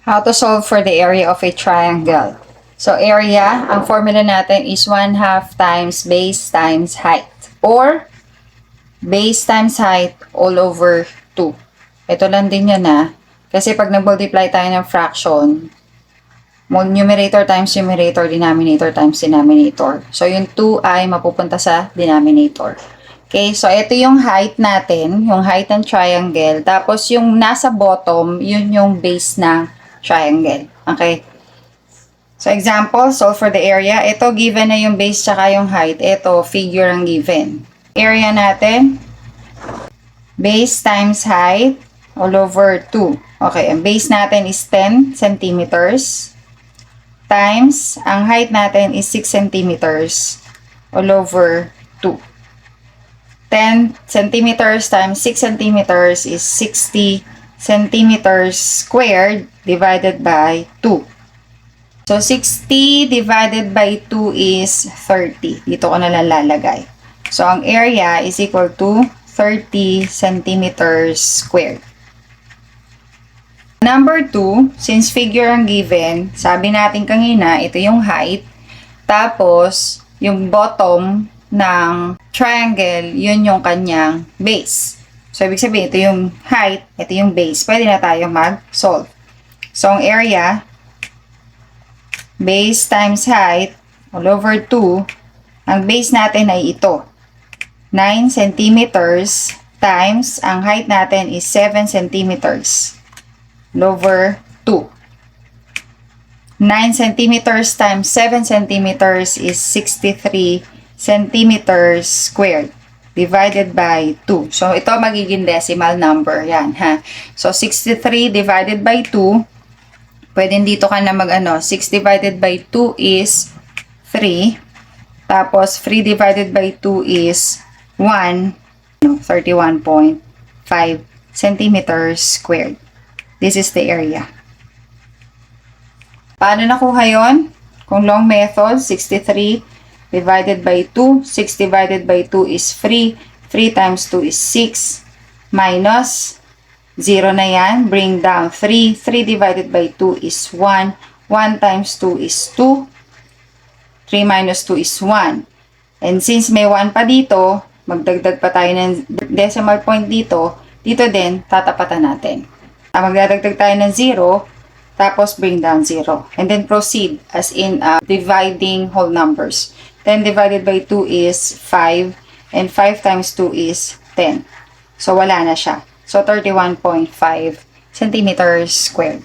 How to solve for the area of a triangle. So, area, ang formula natin is 1/2 times base times height. Or, base times height all over 2. Ito lang din yan ha. Kasi pag nag-multiply tayo ng fraction, numerator times numerator, denominator times denominator. So, yung 2 ay mapupunta sa denominator. Okay, so ito yung height natin, yung height ng triangle. Tapos yung nasa bottom, yun yung base ng triangle. Okay. So example, solve for the area. Ito given na yung base tsaka yung height. Ito figure ang given. Area natin, base times height all over 2. Okay, ang base natin is 10 centimeters times ang height natin is 6 centimeters all over 2. 10 centimeters times 6 centimeters is 60 centimeters squared divided by 2. So, 60 divided by 2 is 30. Dito ko na lang lalagay. So, ang area is equal to 30 centimeters squared. Number 2, since figure ang given, sabi natin kanina, ito yung height. Tapos, yung bottom ng triangle, yun yung kanyang base. So, ibig sabihin, ito yung height, ito yung base. Pwede na tayo mag-solve. So, ang area, base times height, all over 2, ang base natin ay ito. 9 centimeters times, ang height natin is 7 centimeters. All over 2. 9 centimeters times 7 centimeters is 63 centimeters squared divided by 2. So, ito magiging decimal number. Yan, ha? So, 63 divided by 2. Pwede dito ka na mag-ano. 6 divided by 2 is 3. Tapos, 3 divided by 2 is 1. 31.5 centimeters squared. This is the area. Paano nakuha yon? Kung long method, 63 divided by 2. 6 divided by 2 is 3. 3 times 2 is 6. Minus 0 na yan. Bring down 3. 3 divided by 2 is 1. 1 times 2 is 2. 3 minus 2 is 1. And since may 1 pa dito, magdagdag pa tayo ng decimal point dito. Dito din, tatapatan natin. Magdadagdag tayo ng 0. Tapos bring down 0. And then proceed as in dividing whole numbers. 10 divided by 2 is 5. And 5 times 2 is 10. So, wala na siya. So, 31.5 centimeters squared.